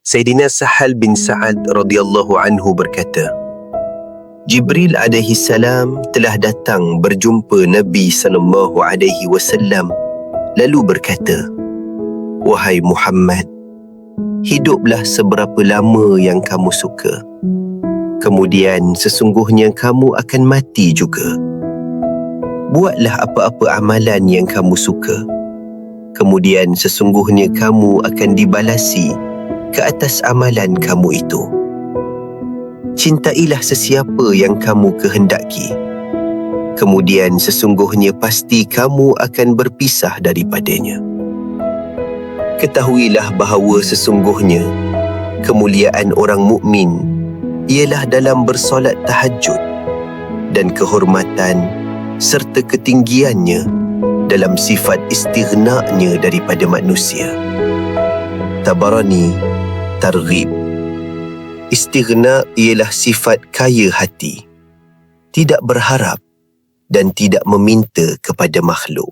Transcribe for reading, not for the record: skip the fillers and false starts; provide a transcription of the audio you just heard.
Sayyidina Sahal bin Sa'ad radhiyallahu anhu berkata, Jibril alaihi salam telah datang berjumpa Nabi sallallahu alaihi wasallam lalu berkata, "Wahai Muhammad, hiduplah seberapa lama yang kamu suka. Kemudian sesungguhnya kamu akan mati juga. Buatlah apa-apa amalan yang kamu suka. Kemudian sesungguhnya kamu akan dibalasi ke atas amalan kamu itu. Cintailah sesiapa yang kamu kehendaki. Kemudian sesungguhnya pasti kamu akan berpisah daripadanya. Ketahuilah bahawa sesungguhnya kemuliaan orang mukmin ialah dalam bersolat tahajud dan kehormatan serta ketinggiannya dalam sifat istighna'nya daripada manusia." Tabarani Targhib. Istighna ialah sifat kaya hati, tidak berharap dan tidak meminta kepada makhluk.